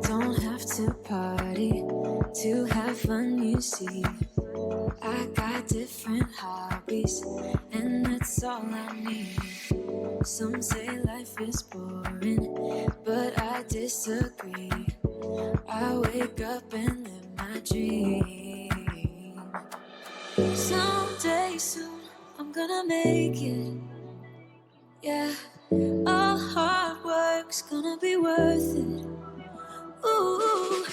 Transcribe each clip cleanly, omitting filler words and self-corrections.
don't have to party to have fun, you see. I got different hobbies, and that's all I need. Some say life is boring, but I disagree. I wake up and live my dream. Someday soon, I'm gonna make it. Yeah, all hard work's gonna be worth it. Ooh,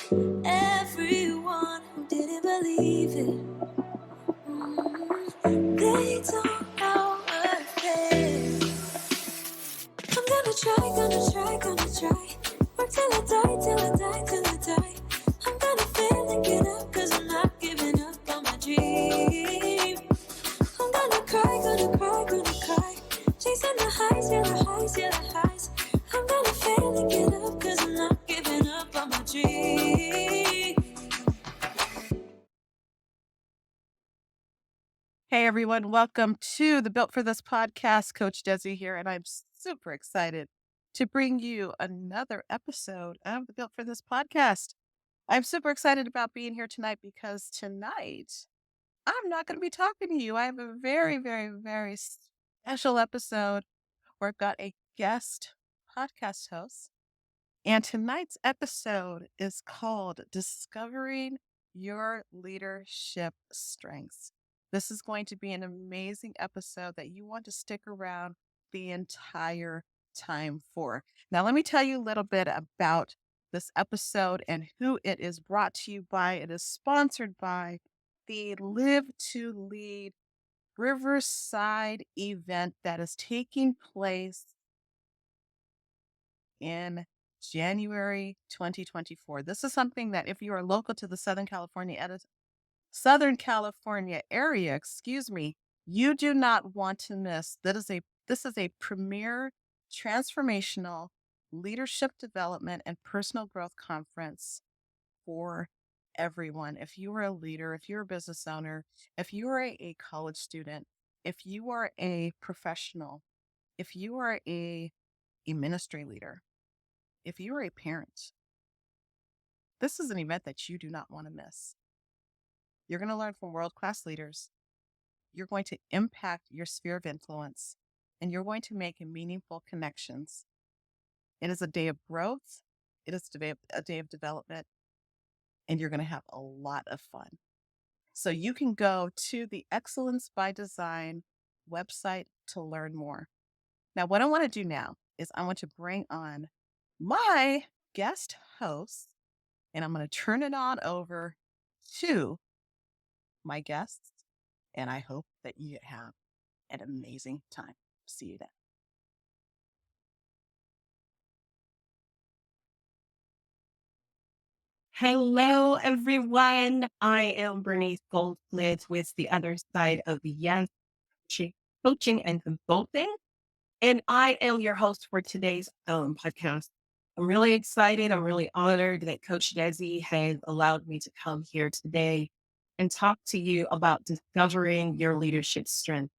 everyone who didn't believe it, they don't know worth it. I'm gonna try. Work till I die. I'm gonna fail and get up, 'cause I'm not giving up on my dream. I'm gonna cry. Chasing the highs. I'm gonna fail and get up, 'cause I'm not giving up on my dream. Hey everyone, welcome to the Built for This podcast. Coach Desi here, and I'm super excited to bring you another episode of the Built for This podcast. I'm super excited about being here tonight because tonight I'm not going to be talking to you. I have a very special episode where I've got a guest podcast host. And tonight's episode is called Discovering Your Leadership Strengths. This is going to be an amazing episode that you want to stick around the entire time for. Now, let me tell you a little bit about this episode and who it is brought to you by. It is sponsored by the Live to Lead Riverside event that is taking place in January 2024. This is something that if you are local to the Southern California area, you do not want to miss. This is a premier transformational leadership development and personal growth conference for everyone. If you are a leader, if you're a business owner, if you are a college student, if you are a professional, if you are a ministry leader, if you are a parent, this is an event that you do not want to miss. You're going to learn from world-class leaders. You're going to impact your sphere of influence, and you're going to make meaningful connections. It is a day of growth. It is a day of development, and you're going to have a lot of fun. So you can go to the Excellence by Design website to learn more. Now, what I want to do now is I want to bring on my guest host, and I'm going to turn it on over to my guests, and I hope that you have an amazing time. See you then. Hello, everyone. I am Bernice Goldsmith with the other side of Yes Coaching and Consulting, and I am your host for today's podcast. I'm really excited. I'm really honored that Coach Desi has allowed me to come here today and talk to you about discovering your leadership strength.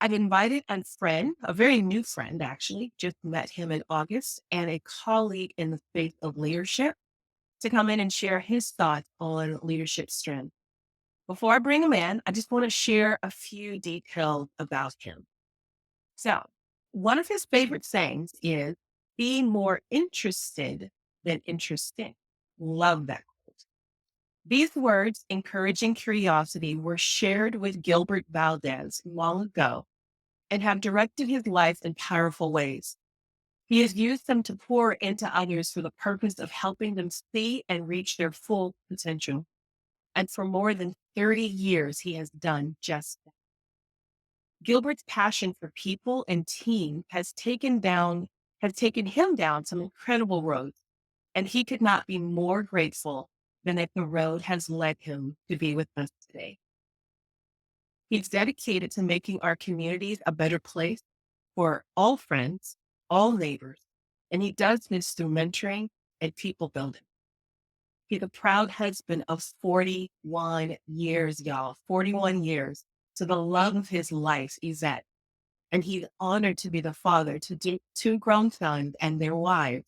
I've invited a friend, a very new friend, actually, just met him in August, and a colleague in the space of leadership to come in and share his thoughts on leadership strength. Before I bring him in, I just want to share a few details about him. So, one of his favorite sayings is, be more interested than interesting. Love that quote. These words, encouraging curiosity, were shared with Gilbert Valdez long ago and have directed his life in powerful ways. He has used them to pour into others for the purpose of helping them see and reach their full potential. And for more than 30 years, he has done just that. Gilbert's passion for people and team has taken him down some incredible roads, and he could not be more grateful than that the road has led him to be with us today. He's dedicated to making our communities a better place for all friends, all neighbors, and he does this through mentoring and people building. He's a proud husband of 41 years, y'all, 41 years to the love of his life, Yvette. And he's honored to be the father to two grown sons and their wives.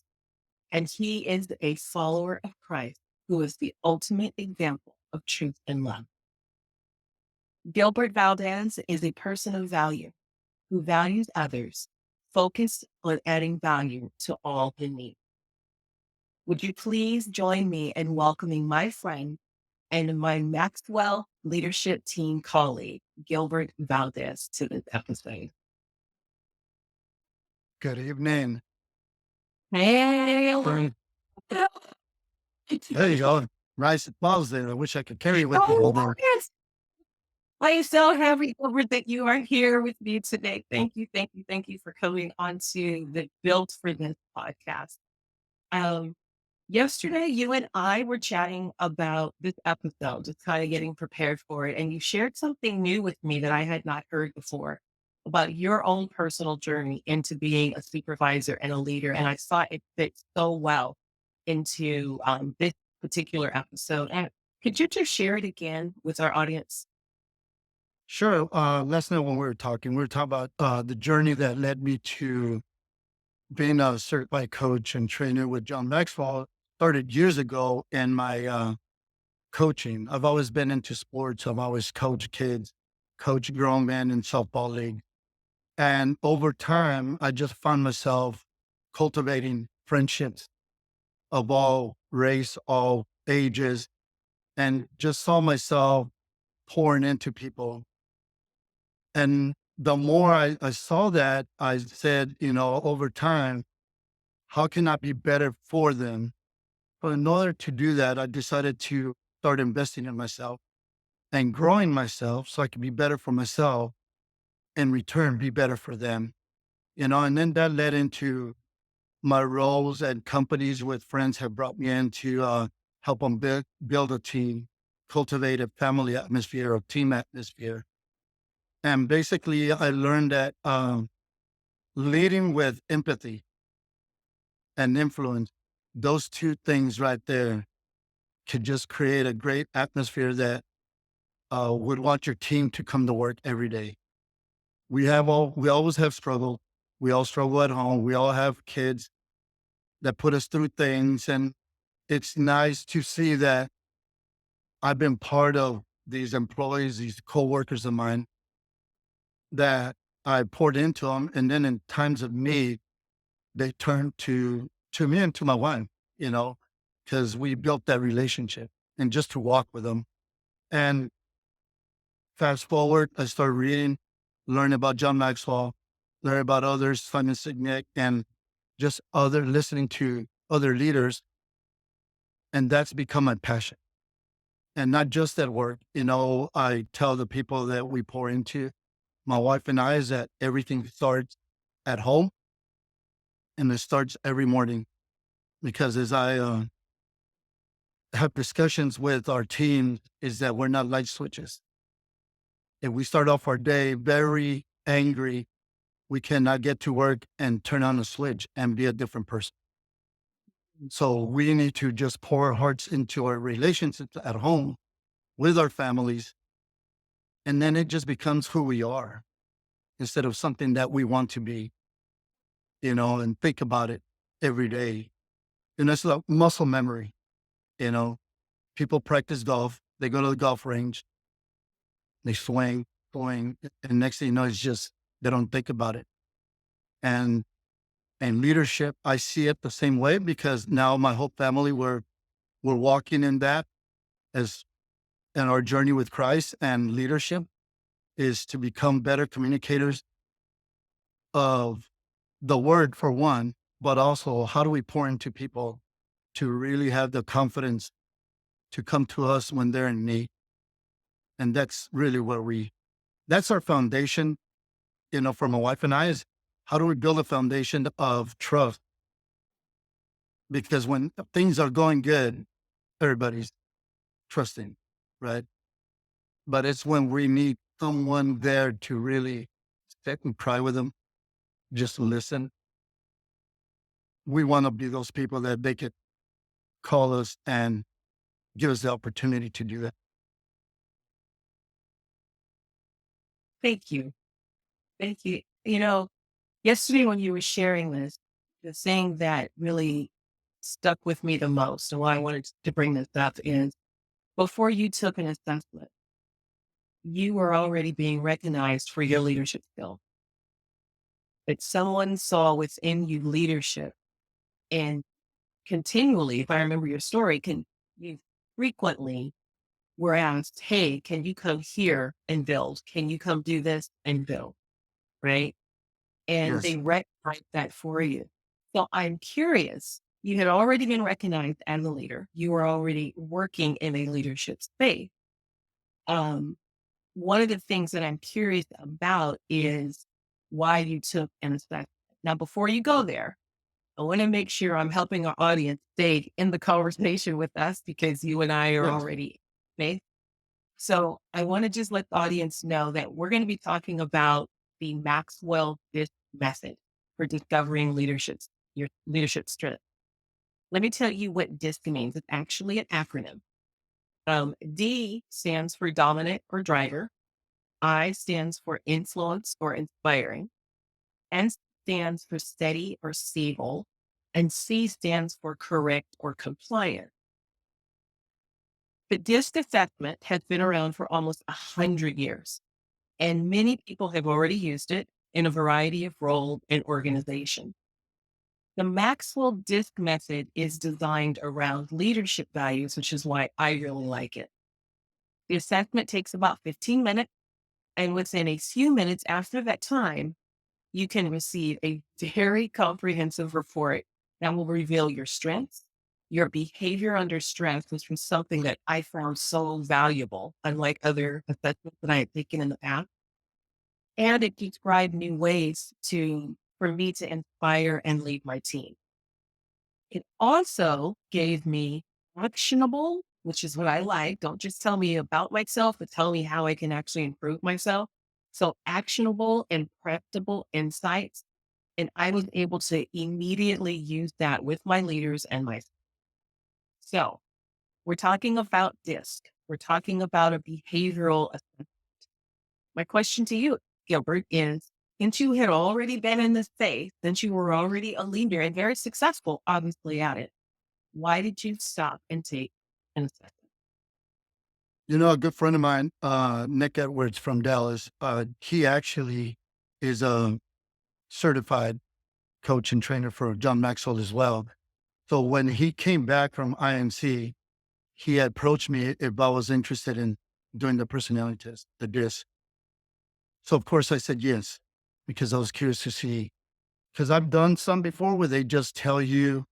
and he is a follower of Christ who is the ultimate example of truth and love. Gilbert Valdez is a person of value who values others, focused on adding value to all in need. Would you please join me in welcoming my friend and my Maxwell Leadership Team colleague, Gilbert Valdez, to this episode? Good evening. Hey, There you go. Rice and balls there. I wish I could carry with me oh, over. yes. I am so happy, Gilbert, that you are here with me today. Thank you, thank you, thank you for coming onto the Built for This podcast. Um, Yesterday, you and I were chatting about this episode, just kind of getting prepared for it. And you shared something new with me that I had not heard before about your own personal journey into being a supervisor and a leader. And I saw it fit so well into this particular episode. And could you just share it again with our audience? Sure. Last night when we were talking about the journey that led me to being a certified coach and trainer with John Maxwell. Started years ago in my coaching. I've always been into sports. I've always coached kids, coached grown men in softball league. And over time, I just found myself cultivating friendships of all race, all ages, and just saw myself pouring into people. And the more I saw that, I said, over time, how can I be better for them? But in order to do that, I decided to start investing in myself and growing myself so I could be better for myself, in return, be better for them. And then that led into my roles at companies with friends have brought me in to help them build a team, cultivate a family atmosphere, a team atmosphere. And basically, I learned that leading with empathy and influence, those two things right there could just create a great atmosphere that would want your team to come to work every day. We always have struggle. We all struggle at home. We all have kids that put us through things. And it's nice to see that I've been part of these employees, these coworkers of mine, that I poured into them. And then in times of need, they turned to me and to my wife, because we built that relationship and just to walk with them. And fast forward, I started reading, learning about John Maxwell, learning about others, Simon Sinek, and just listening to other leaders. And that's become my passion. And not just at work. I tell the people that we pour into, my wife and I, is that everything starts at home and it starts every morning. Because as I have discussions with our team, is that we're not light switches. If we start off our day very angry, we cannot get to work and turn on a switch and be a different person. So we need to just pour our hearts into our relationships at home with our families. And then it just becomes who we are instead of something that we want to be, and think about it every day. And it's like muscle memory. People practice golf. They go to the golf range. They swing. And next thing you know, it's just, they don't think about it. And leadership, I see it the same way, because now my whole family, we're walking in that as in our journey with Christ. And leadership is to become better communicators of the word, for one, but also how do we pour into people to really have the confidence to come to us when they're in need. And that's really that's our foundation, for my wife and I, is how do we build a foundation of trust? Because when things are going good, everybody's trusting, right? But it's when we need someone there to really sit and cry with them, just listen. We want to be those people that they could call us and give us the opportunity to do that. Thank you. Thank you. Yesterday when you were sharing this, the thing that really stuck with me the most and why I wanted to bring this up is before you took an assessment, you were already being recognized for your leadership skill. That someone saw within you leadership and continually, if I remember your story, you frequently were asked, hey, can you come here and build? Can you come do this and build? Right. And Yes. they recognize that for you. So I'm curious, you had already been recognized as a leader. You were already working in a leadership space. Um, One of the things that I'm curious about is why you took an assessment. Now, before you go there, I want to make sure I'm helping our audience stay in the conversation with us because you and I are Yes. already made. So I want to just let the audience know that we're going to be talking about the Maxwell DISC method for discovering your leadership strength. Let me tell you what DISC means. It's actually an acronym. D stands for dominant or driver. I stands for influence or inspiring. N stands for steady or stable. And C stands for correct or compliant. The DISC assessment has been around for almost 100 years, and many people have already used it in a variety of roles and organizations. The Maxwell DISC method is designed around leadership values, which is why I really like it. The assessment takes about 15 minutes, and within a few minutes after that time, you can receive a very comprehensive report that will reveal your strengths, your behavior under stress, which was something that I found so valuable, unlike other assessments that I had taken in the past. And it described new ways for me to inspire and lead my team. It also gave me actionable, which is what I like. Don't just tell me about myself, but tell me how I can actually improve myself. So actionable and practical insights. And I was able to immediately use that with my leaders and my. So we're talking about DISC. We're talking about a behavioral assessment. My question to you, Gilbert, is since you had already been in this space, since you were already a leader and very successful, obviously at it, why did you stop and take an assessment? A good friend of mine, Nick Edwards from Dallas, he actually is a certified coach and trainer for John Maxwell as well. So when he came back from IMC, he had approached me if I was interested in doing the personality test, the DISC. So of course I said yes, because I was curious to see, because I've done some before where they just tell you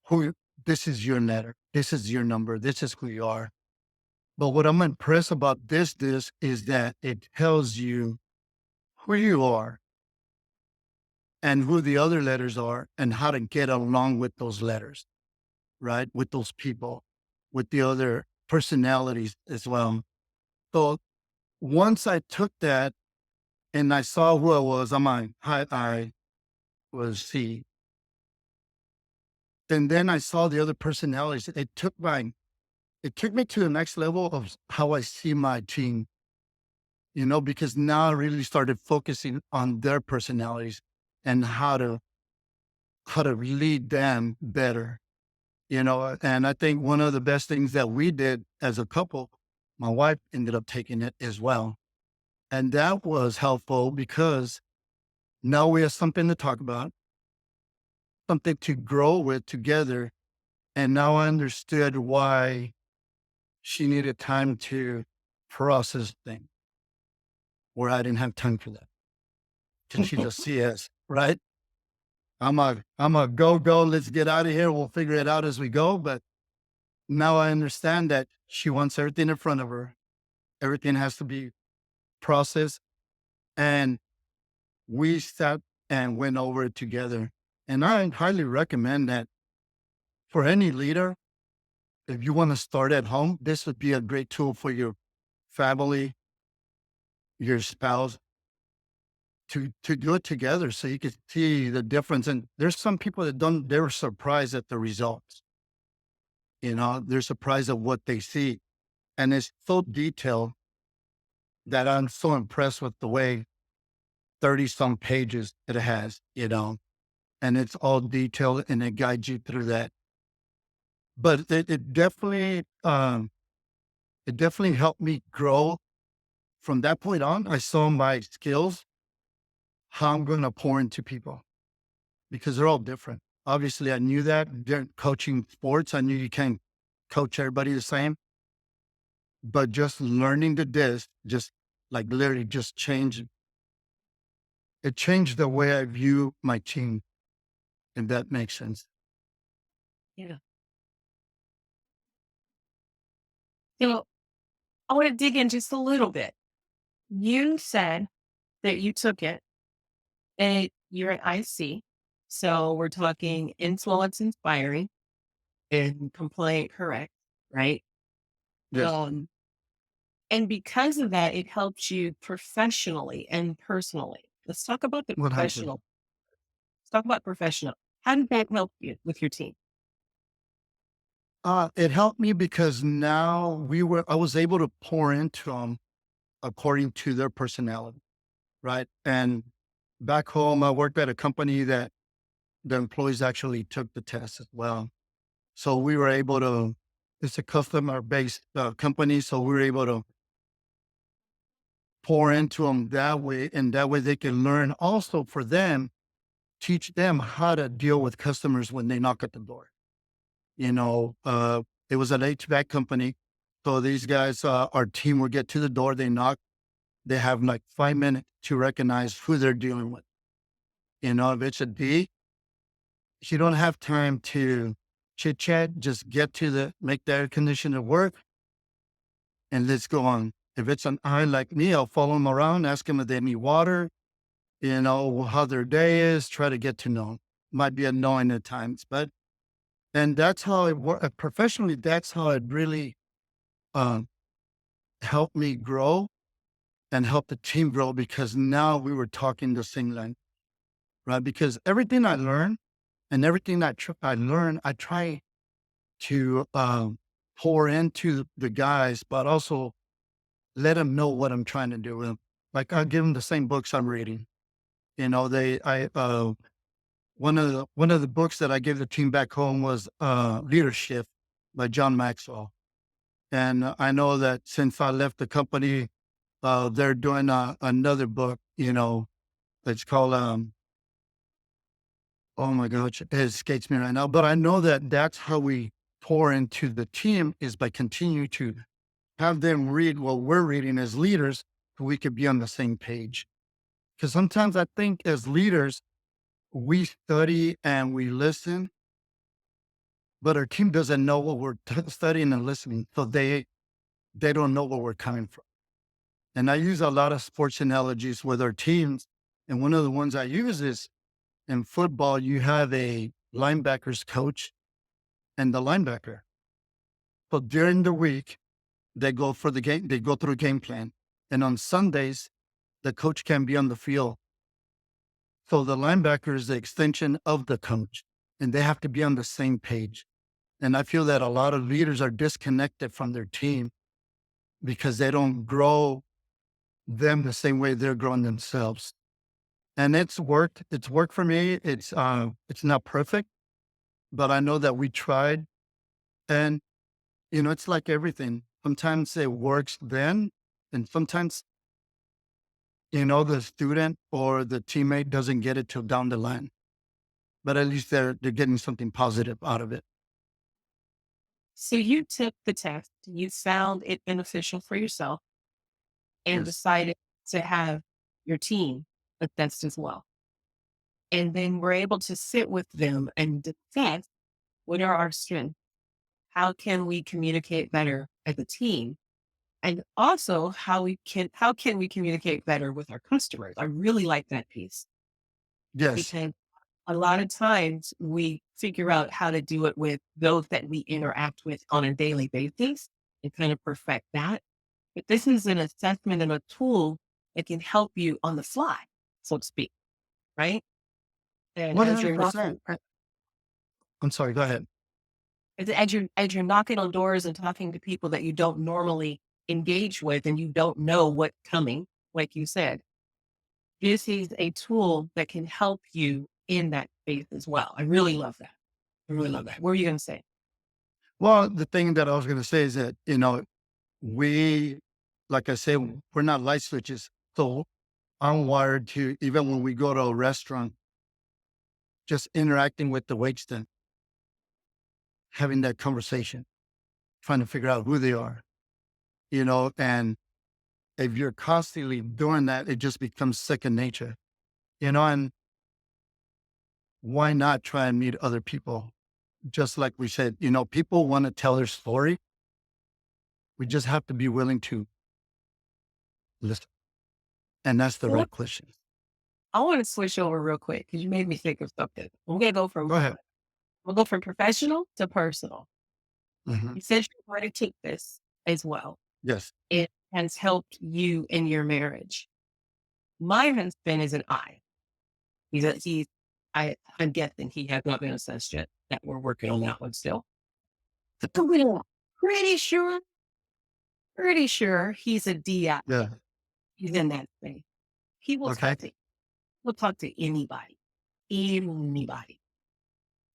who, this is your letter, this is your number, this is who you are. But what I'm impressed about this DISC is that it tells you who you are and who the other letters are and how to get along with those letters, right? With those people, with the other personalities as well. So once I took that and I saw who I was, I was C. And then I saw the other personalities. It took me to the next level of how I see my team, because now I really started focusing on their personalities and how to lead them better, and I think one of the best things that we did as a couple, my wife ended up taking it as well. And that was helpful because now we have something to talk about, something to grow with together. And now I understood why she needed time to process things where I didn't have time for that. Because she's a CS, right? I'm a go, let's get out of here. We'll figure it out as we go. But now I understand that she wants everything in front of her. Everything has to be processed. And we sat and went over it together. And I highly recommend that for any leader, if you want to start at home, this would be a great tool for your family, your spouse, to do it together so you can see the difference. And there's some people that they're surprised at the results. They're surprised at what they see. And it's so detailed that I'm so impressed with the way 30 some pages it has, and it's all detailed and it guides you through that. But it definitely helped me grow. From that point on, I saw my skills, how I'm going to pour into people because they're all different. Obviously, I knew that coaching sports, I knew you can't coach everybody the same, but just learning the disc, just like literally just changed. It changed the way I view my team, if that makes sense. Yeah. So I want to dig in just a little bit. You said that you took it and you're an IC. So we're talking influence inspiring and complaint correct, right? Yes, Um, and because of that, it helps you professionally and personally. Let's talk about the 100. professional. Let's talk about professional. How did that help you with your team? It helped me because now I was able to pour into them according to their personality, right? And back home, I worked at a company that the employees actually took the test as well. So we were able to, it's a customer based company. So we were able to pour into them that way. And that way they can learn also for them, teach them how to deal with customers when they knock at the door. You know, it was an HVAC company. So these guys, our team would get to the door, they knock, they have like 5 minutes to recognize who they're dealing with. You know, if it's a D, you don't have time to chit chat, just get to make the air conditioner work and let's go on. If it's an I like me, I'll follow them around, ask them if they need water, you know, how their day is, try to get to know 'em. Might be annoying at times, but, and that's how it works. Professionally, that's how it really um, helped me grow and help the team grow because now we were talking the same language, right? Because everything I learned and everything I learned, I try to pour into the guys, but also let them know what I'm trying to do with them. Like I give them the same books I'm reading. You know, one of the books that I gave the team back home was Leadership by John Maxwell. And I know that since I left the company, they're doing another book, you know, it's called, oh my gosh, it escapes me right now. But I know that that's how we pour into the team is by continuing to have them read what we're reading as leaders so we could be on the same page. Because sometimes I think as leaders, we study and we listen, but our team doesn't know what we're studying and listening. So they don't know where we're coming from. And I use a lot of sports analogies with our teams. And one of the ones I use is in football, you have a linebackers coach and the linebacker. So during the week, they go for the game, they go through a game plan. And on Sundays, the coach can be on the field. So the linebacker is the extension of the coach and they have to be on the same page. And I feel that a lot of leaders are disconnected from their team because they don't grow them the same way they're growing themselves. And it's worked. It's worked for me. It's not perfect, but I know that we tried. And, you know, it's like everything. Sometimes it works then, and sometimes, you know, the student or the teammate doesn't get it till down the line. But at least they're getting something positive out of it. So you took the test, you found it beneficial for yourself and Yes. decided to have your team assessed as well. And then we're able to sit with them and discuss what are our strengths? How can we communicate better as a team? And also how can we communicate better with our customers? I really like that piece Yes. because a lot of times we figure out how to do it with those that we interact with on a daily basis and kind of perfect that. But this is an assessment and a tool that can help you on the fly, so to speak, right? And as you're knocking, 100%. I'm sorry. Go ahead. as you're knocking on doors and talking to people that you don't normally engage with and you don't know what's coming, like you said, this is a tool that can help you in that space as well. I really love that. I really love that. What were you going to say? Well, the thing that I was going to say is that, we, like I said, we're not light switches. So I'm wired to, even when we go to a restaurant, just interacting with the waitress, having that conversation, trying to figure out who they are, and if you're constantly doing that, it just becomes second nature, and why not try and meet other people? Just like we said, people want to tell their story. We just have to be willing to listen. And that's the right question. I want to switch over real quick because you made me think of something. We're going to go from, Go ahead. we'll go from professional to personal. Mhm. You said you want to take this as well. Yes. It has helped you in your marriage. My husband is an I. I'm guessing he has not been assessed yet. That we're working on that one still. Pretty sure he's a DI. Yeah. He's in that space. He will Okay. talk to anybody.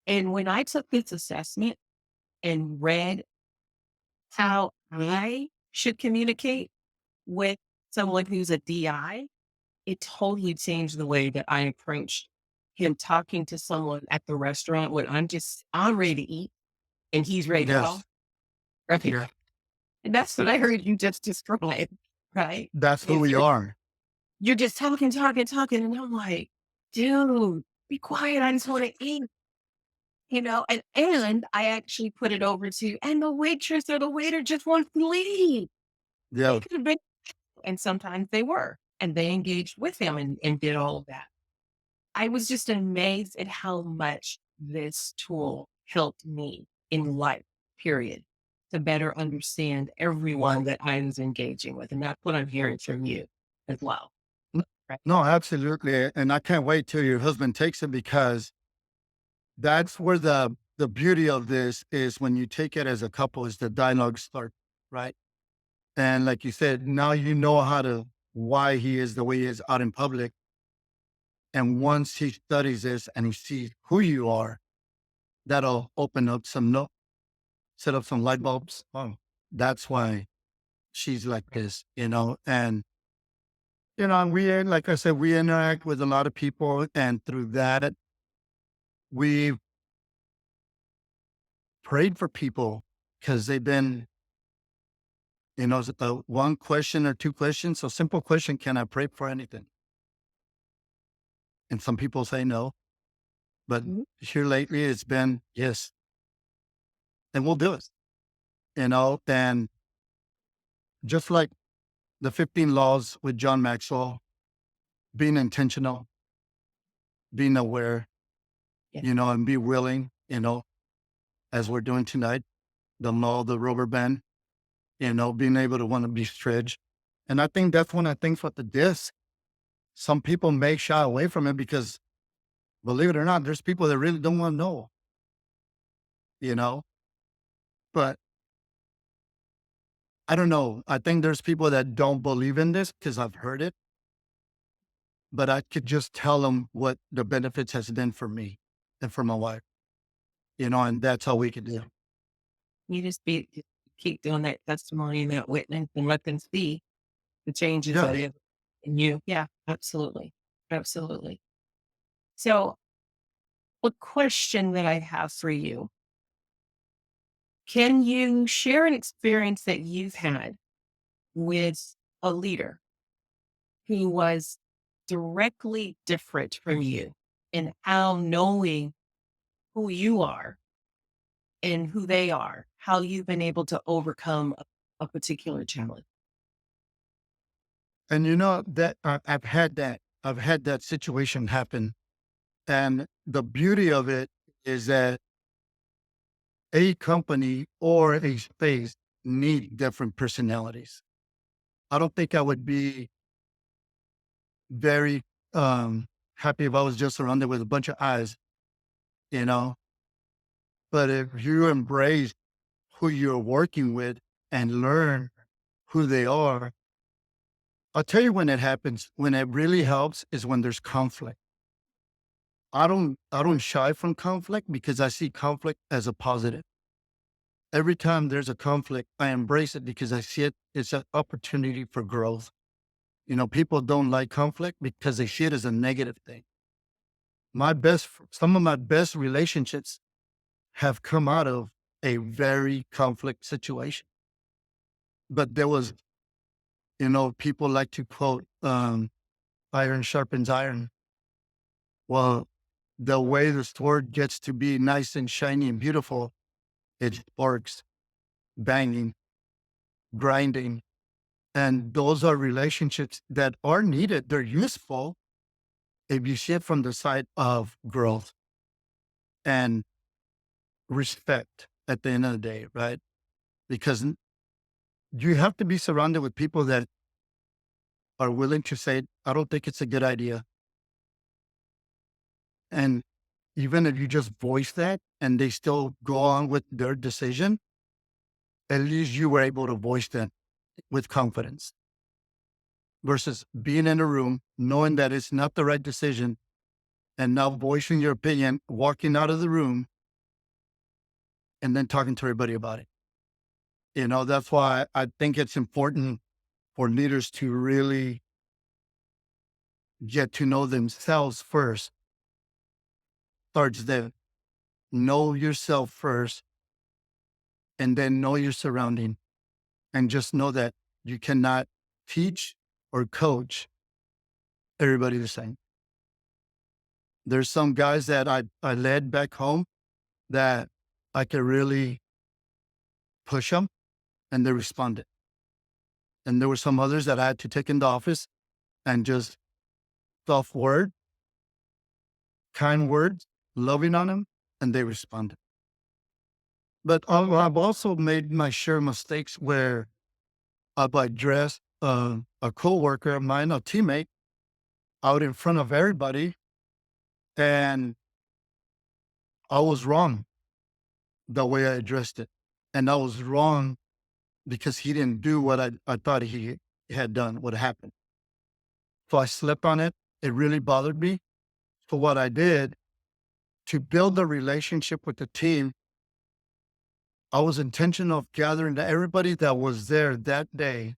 And when I took this assessment and read how I should communicate with someone who's a DI, it totally changed the way that I approached him talking to someone at the restaurant when I'm ready to eat and he's ready to go. Yes. Right? Yeah. And that's what I heard you just describe, right? That's who we are. You're just talking. And I'm like, dude, be quiet. I just want to eat. And I actually put it over to, and the waitress or the waiter just wants to leave. Yeah. They could have been, and sometimes they were, and they engaged with him and did all of that. I was just amazed at how much this tool helped me in life, period, to better understand everyone that I was engaging with. And that's what I'm hearing from you as well. Right? No, absolutely. And I can't wait till your husband takes it, because that's where the beauty of this is. When you take it as a couple, is the dialogue start, right? And like you said, now you know why he is the way he is out in public. And once he studies this and he sees who you are, that'll open up set up some light bulbs. Oh, that's why she's like this, and, like I said, we interact with a lot of people, and through that, we've prayed for people because they've been, one question or two questions. So simple question, can I pray for anything? And some people say no, but here lately it's been yes. And we'll do it, and just like the 15 laws with John Maxwell, being intentional, being aware, Yeah. and be willing, as we're doing tonight, the law of the rubber band, being able to want to be stretched. And I think that's one of the things with the disc. Some people may shy away from it because, believe it or not, there's people that really don't want to know, but I don't know. I think there's people that don't believe in this because I've heard it, but I could just tell them what the benefits has been for me and for my wife, and that's all we can do. You just keep doing that testimony and that witness and let them see the changes Yeah. that is in you. Yeah, absolutely. Absolutely. So a question that I have for you, can you share an experience that you've had with a leader who was directly different from you, and how knowing who you are and who they are, how you've been able to overcome a particular challenge? And that I've had that situation happen. And the beauty of it is that a company or a space need different personalities. I don't think I would be very happy if I was just surrounded with a bunch of eyes, you know. But if you embrace who you're working with and learn who they are, I'll tell you when it happens. When it really helps is when there's conflict. I don't shy from conflict because I see conflict as a positive. Every time there's a conflict, I embrace it because I see it as an opportunity for growth. People don't like conflict because they see it as a negative thing. Some of my best relationships have come out of a very conflict situation. But there was, people like to quote, iron sharpens iron. Well, the way the sword gets to be nice and shiny and beautiful, it sparks, banging, grinding. And those are relationships that are needed. They're useful if you see it from the side of growth and respect at the end of the day, right? Because you have to be surrounded with people that are willing to say, I don't think it's a good idea. And even if you just voice that and they still go on with their decision, at least you were able to voice that with confidence versus being in a room, knowing that it's not the right decision and now voicing your opinion, walking out of the room and then talking to everybody about it. That's why I think it's important for leaders to really get to know themselves first. Starts there. Know yourself first and then know your surrounding. And just know that you cannot teach or coach everybody the same. There's some guys that I led back home that I could really push them and they responded. And there were some others that I had to take into office and just soft word, kind words, loving on them, and they responded. But I've also made my share of mistakes where I've addressed a coworker of mine, a teammate, out in front of everybody, and I was wrong the way I addressed it. And I was wrong because he didn't do what I thought he had done, what happened. So I slept on it. It really bothered me. So what I did to build a relationship with the team, I was intentional of gathering everybody that was there that day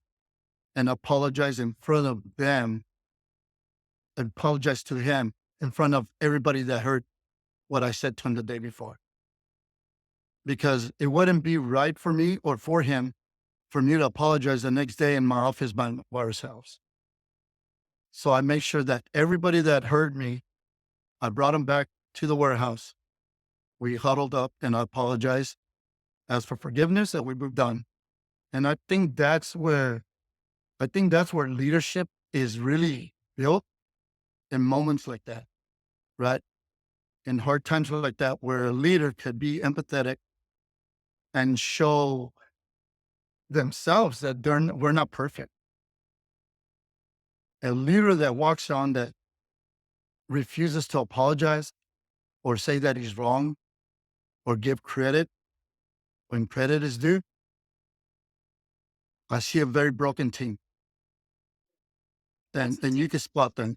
and apologize in front of them, apologize to him in front of everybody that heard what I said to him the day before. Because it wouldn't be right for me or for him for me to apologize the next day in my office by ourselves. So I made sure that everybody that heard me, I brought them back to the warehouse. We huddled up and I apologized, asked for forgiveness, and we moved on. And I think that's where leadership is really built in moments like that, right? In hard times like that, where a leader could be empathetic and show themselves that we're not perfect. A leader that walks on that refuses to apologize or say that he's wrong or give credit when credit is due, I see a very broken team. Then you can spot them.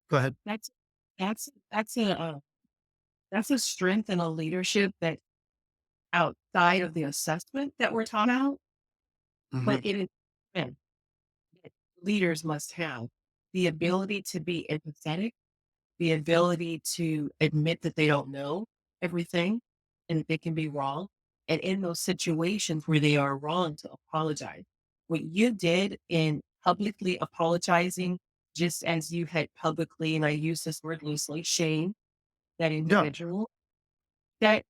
Go ahead. That's that's a strength in a leadership that outside of the assessment that we're taught out, Mhm. but it is strength that leaders must have the ability to be empathetic, the ability to admit that they don't know everything and that they can be wrong. And in those situations where they are wrong, to apologize. What you did in publicly apologizing, just as you had publicly, and I use this word loosely, shame that Yeah. individual, that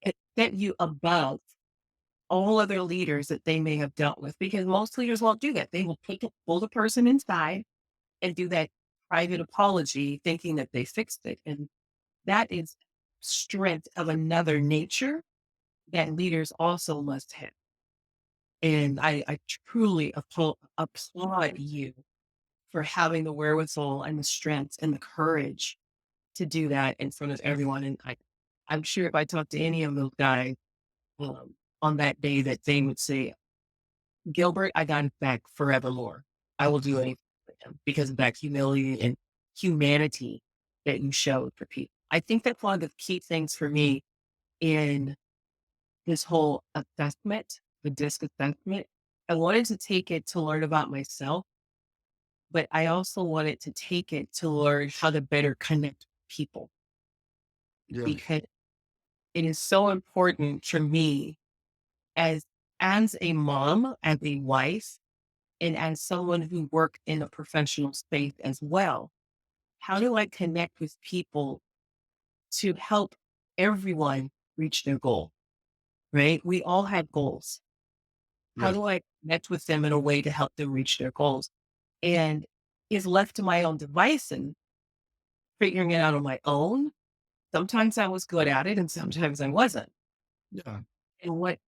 it set you above all other leaders that they may have dealt with, because most leaders won't do that. They will pull the person inside and do that private apology thinking that they fixed it. And that is strength of another nature that leaders also must have. And I truly applaud you for having the wherewithal and the strength and the courage to do that in front of everyone. And I'm sure if I talked to any of those guys on that day, that they would say, Gilbert, I got his back forevermore. I will do anything for him because of that humility and humanity that you showed for people. I think that's one of the key things for me in this whole assessment, the DISC assessment. I wanted to take it to learn about myself, but I also wanted to take it to learn how to better connect people, Yes. because it is so important for me as a mom, as a wife, and as someone who worked in a professional space as well. How do I connect with people to help everyone reach their goal? Right? We all have goals. How Yes. do I connect with them in a way to help them reach their goals? And is left to my own device and figuring it out on my own. Sometimes I was good at it and sometimes I wasn't. Yeah. And what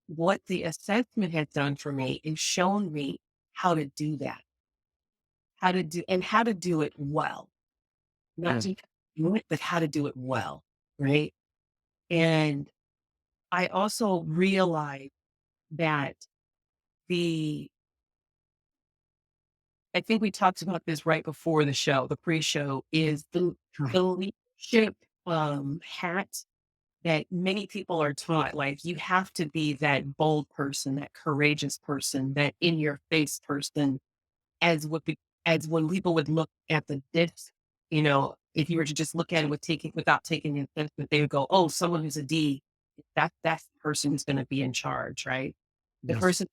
the assessment has done for me is shown me how to do that, how to do it well. Not Yes. just do it, but how to do it well. Right. And I also realized that the I think we talked about this right before the show, the pre-show, is Sure. the leadership hat that many people are taught. Like you have to be that bold person, that courageous person, that in your face person, as what be, as when people would look at the disc, if you were to just look at it without taking an assessment, they would go, "Oh, someone who's a D, that's the person who's going to be in charge, right? The Yes. person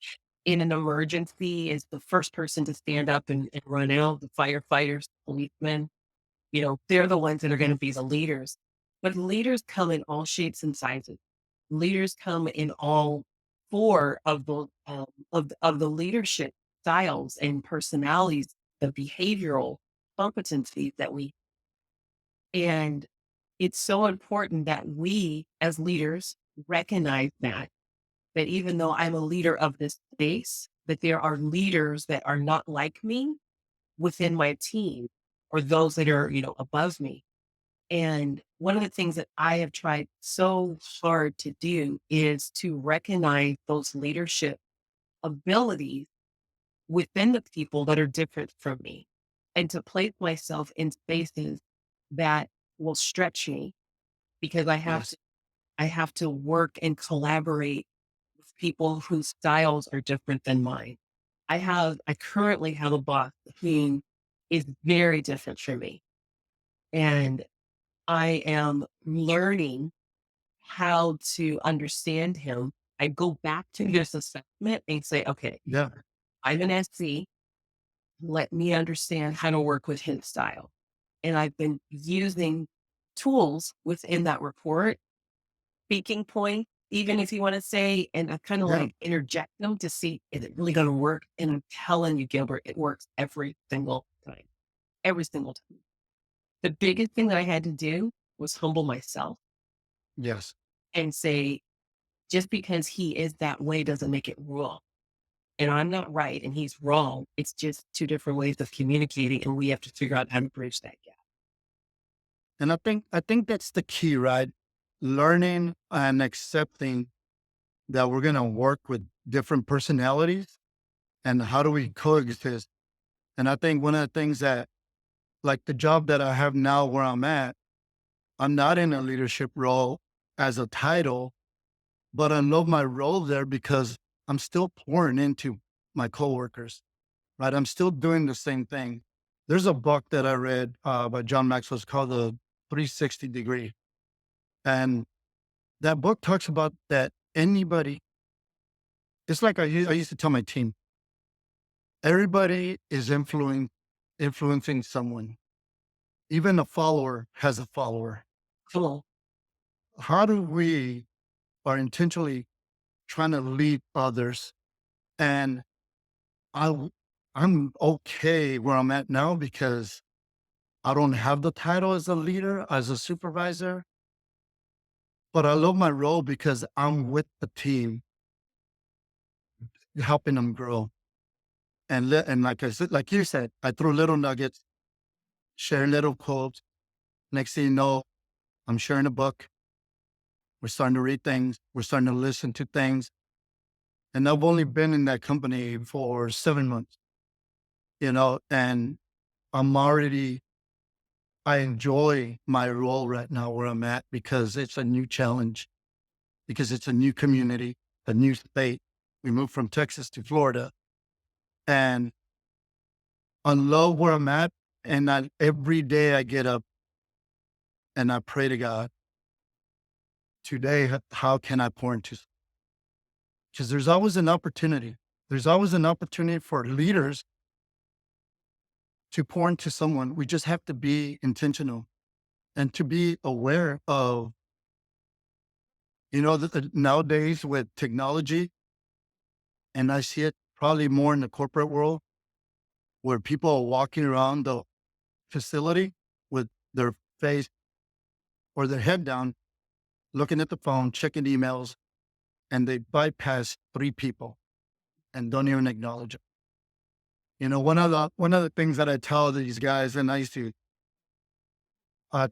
in an emergency is the first person to stand up and run out. The firefighters, policemen, they're the ones that are going to be the leaders. But leaders come in all shapes and sizes. Leaders come in all four of the leadership styles and personalities, the behavioral competencies that we, and it's so important that we as leaders recognize that even though I'm a leader of this space, that there are leaders that are not like me within my team or those that are, above me. And one of the things that I have tried so hard to do is to recognize those leadership abilities within the people that are different from me and to place myself in spaces that will stretch me because Yes. I have to work and collaborate with people whose styles are different than mine. I currently have a boss who is very different from me. And I am learning how to understand him. I go back to this assessment and say, okay, Yeah. I'm an SC. Let me understand how to work with his style. And I've been using tools within that report, speaking point, even if you want to say, and I kind of Yeah. like interject them to see, is it really going to work? And I'm telling you, Gilbert, it works every single time, every single time. The biggest thing that I had to do was humble myself Yes. and say, just because he is that way doesn't make it wrong. And I'm not right and he's wrong. It's just two different ways of communicating, and we have to figure out how to bridge that gap. And I think that's the key, right? Learning and accepting that we're gonna work with different personalities and how do we coexist. And I think one of the things that, like the job that I have now where I'm at, I'm not in a leadership role as a title, but I love my role there because I'm still pouring into my coworkers, right? I'm still doing the same thing. There's a book that I read by John Maxwell. It's called The 360 Degree. And that book talks about that anybody, it's like I used to tell my team, everybody is influencing someone. Even a follower has a follower. Cool. How do we are intentionally trying to lead others? And I, w- I'm okay where I'm at now because I don't have the title as a leader, as a supervisor, but I love my role because I'm with the team, helping them grow. And like I said, like you said, I threw little nuggets, share little quotes. Next thing you know, I'm sharing a book. We're starting to read things. We're starting to listen to things. And I've only been in that company for 7 months, and I'm already I enjoy my role right now where I'm at because it's a new challenge, because it's a new community, a new state. We moved from Texas to Florida, and I love where I'm at. And every day I get up and I pray to God, today, how can I pour into? Because there's always an opportunity. There's always an opportunity for leaders to pour into someone. We just have to be intentional and to be aware of, nowadays with technology, and I see it probably more in the corporate world where people are walking around the facility with their face or their head down, looking at the phone, checking emails, and they bypass three people and don't even acknowledge it. One of the things that I tell these guys, and I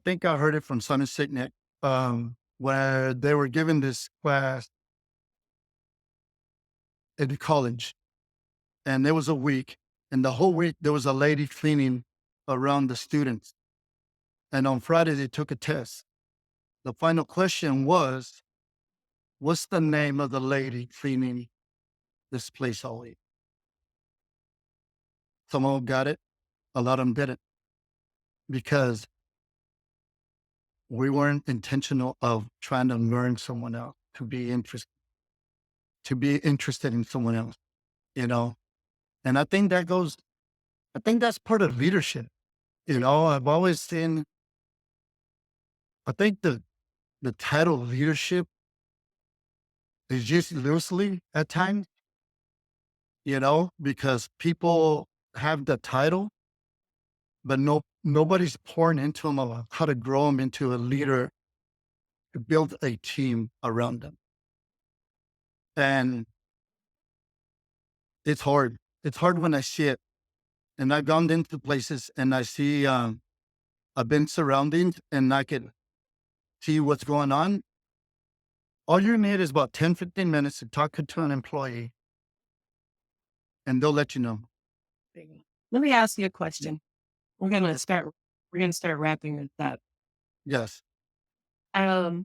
think I heard it from Simon Sinek, where they were given this class in college, and there was a week, and the whole week there was a lady cleaning around the students. And on Friday they took a test. The final question was, what's the name of the lady cleaning this place all week? Some of them got it, a lot of them didn't, because we weren't intentional of trying to learn someone else, to be interested in someone else, you know? And I think that's part of leadership. I've always seen, I think the title leadership is used loosely at times, because people have the title, but nobody's pouring into them about how to grow them into a leader, to build a team around them. And it's hard. It's hard when I see it. And I've gone into places and I see, I've been surroundings and I can see what's going on. All you need is about 10, 15 minutes to talk to an employee and they'll let you know. Let me ask you a question. We're gonna start wrapping this up. Yes. Um,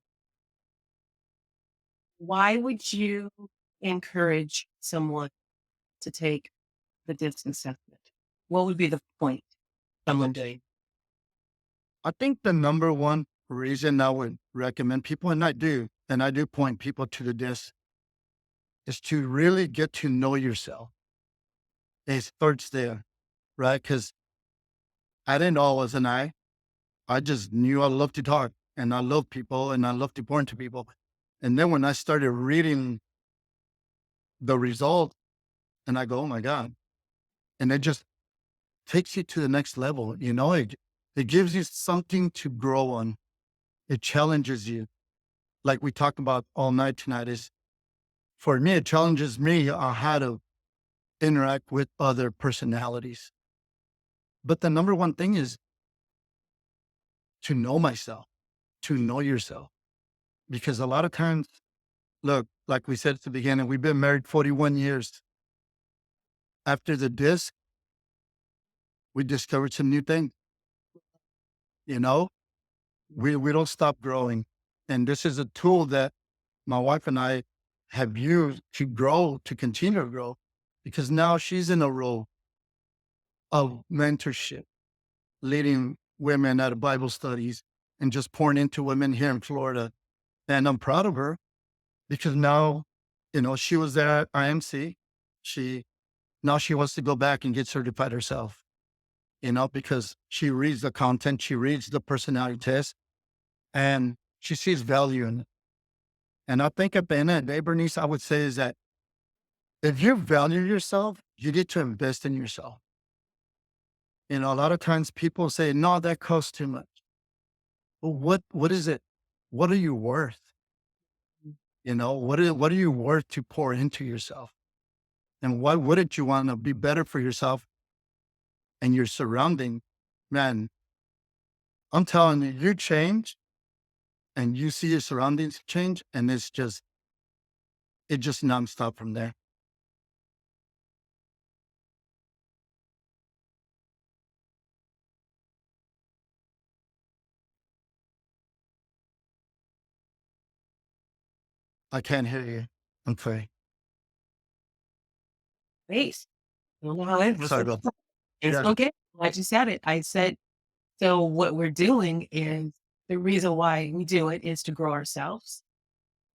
why would you encourage someone to take the DISC assessment? What would be the point someone doing? I think the number one reason I would recommend people, and I do point people to the DISC, is to really get to know yourself. It starts there, right? Because I didn't know I was an I just knew I loved to talk and I love people and I love to pour into people. And then when I started reading the result and I go, oh my God. And it just takes you to the next level. It gives you something to grow on. It challenges you. Like we talked about all night tonight, is for me, it challenges me on how to interact with other personalities. But the number one thing is to know myself, to know yourself. Because a lot of times, look, like we said at the beginning, we've been married 41 years. After the DISC, we discovered some new things. We don't stop growing. And this is a tool that my wife and I have used to grow, to continue to grow, because now she's in a role of mentorship, leading women at Bible studies and just pouring into women here in Florida. And I'm proud of her because now, she was at IMC. Now she wants to go back and get certified herself, because she reads the content, she reads the personality test, and she sees value in it. And I think at the end of the day, Bernice, I would say is that if you value yourself, you get to invest in yourself. A lot of times people say, no, that costs too much. Well, what is it? What are you worth? What are you worth to pour into yourself? And why wouldn't you want to be better for yourself and your surrounding? Man, I'm telling you, you change and you see your surroundings change, and it just nonstop from there. I can't hear you. I'm sorry. Great. I don't know how it was. Sorry about that. It's Yeah. okay. I just said it. I said, so what we're doing is the reason why we do it is to grow ourselves,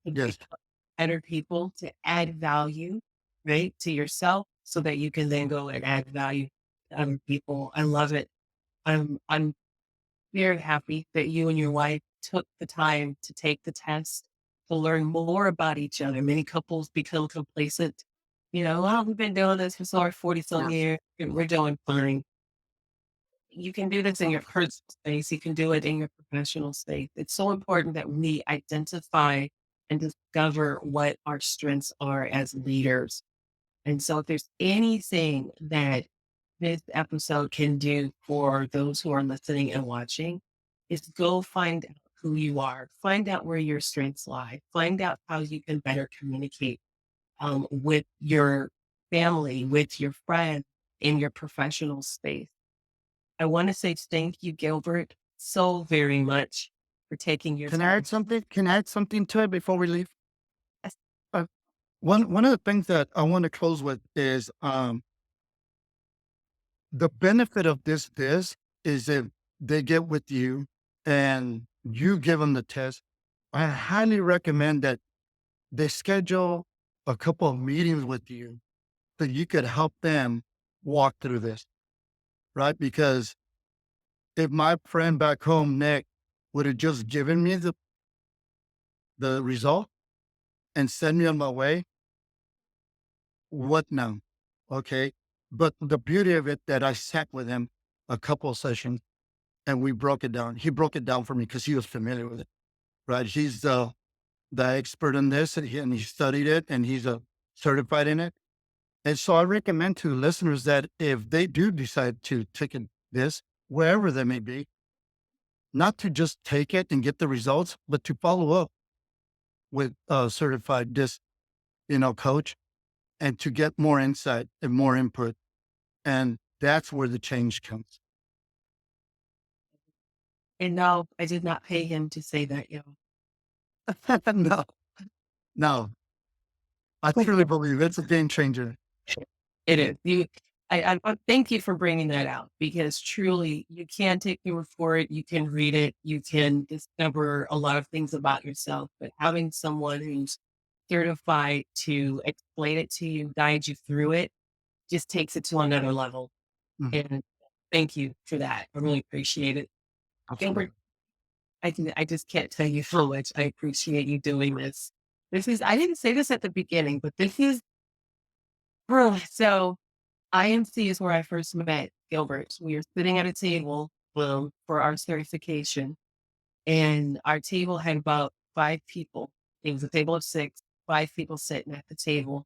to Yes. become better people, to add value, right, to yourself so that you can then go and add value to other people. I love it. I'm very happy that you and your wife took the time to take the test to learn more about each other. Many couples become complacent. Oh, we've been doing this for 40 some years. And we're doing fine. You can do this in your personal space. You can do it in your professional space. It's so important that we identify and discover what our strengths are as leaders. And so if there's anything that this episode can do for those who are listening and watching, is go find out who you are, find out where your strengths lie, find out how you can better communicate with your family, with your friends, in your professional space. I want to say thank you, Gilbert, so very much for taking your Can I time. add something? Can I add something to it before we leave? Yes. Uh, one of the things that I want to close with is the benefit of this is if they get with you and you give them the test. I highly recommend that they schedule a couple of meetings with you so you could help them walk through this, right? Because if my friend back home, Nick, would have just given me the result and sent me on my way, what now? Okay. But the beauty of it that I sat with him a couple of sessions and we broke it down. He broke it down for me because he was familiar with it, right? He's the expert in this and he studied it and he's certified in it. And so I recommend to listeners that if they do decide to take this, wherever they may be, not to just take it and get the results, but to follow up with a certified coach and to get more insight and more input. And that's where the change comes. And no, I did not pay him to say that, y'all. No, no, I truly believe it's a game changer. It is. I thank you for bringing that out because truly you can take the report, you can read it, you can discover a lot of things about yourself, but having someone who's certified to explain it to you, guide you through it, just takes it to another level. Mhm. And thank you for that. I really appreciate it. Absolutely. Gilbert, I just can't tell you how much I appreciate you doing this. I didn't say this at the beginning, but this is, so IMC is where I first met Gilbert. We were sitting at a table for our certification, and our table had about 5 people. It was a table of 6, 5 people sitting at the table.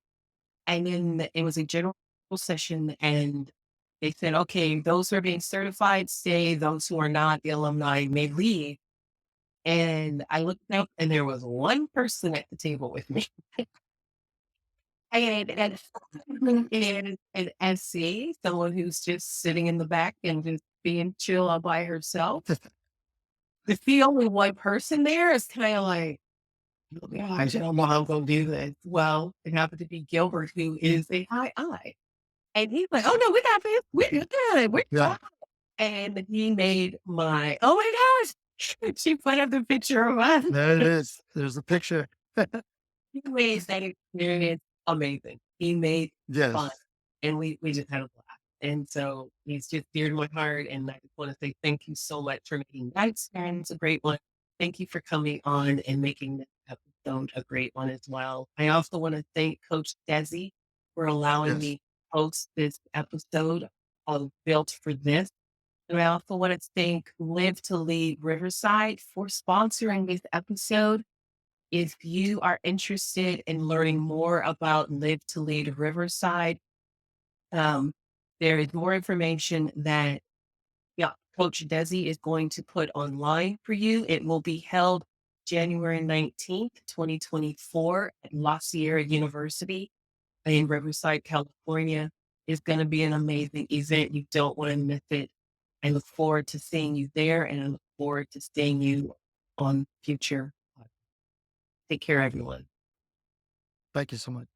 And then it was a general session, and they said, okay, those who are being certified, stay. Those who are not, the alumni may leave. And I looked up, and there was one person at the table with me. And an SC, someone who's just sitting in the back and just being chill all by herself. To see only one person there is kind of like, oh gosh, I don't know how I'm going to do this. Well, it happened to be Gilbert, who is a high I. And he's like, oh no, we got this. We're good. We're Yeah, fine. And he made oh my gosh. She put up the picture of us. there it is. There's a picture. He made that experience amazing. He made fun. Yes, And we just had a blast. And so he's just dear to my heart. And I just want to say thank you so much for making that experience a great one. Thank you for coming on and making this episode a great one as well. I also want to thank Coach Desi for allowing yes, me to host this episode of Built for This. And I also want to thank Live to Lead Riverside for sponsoring this episode. If you are interested in learning more about Live to Lead Riverside, um, there is more information that Coach Desi is going to put online for you. It will be held January 19th, 2024 at La Sierra University in Riverside, California. It's going to be an amazing event. You don't want to miss it. I look forward to seeing you there, and I look forward to seeing you on future. Take care, everyone. Thank you so much.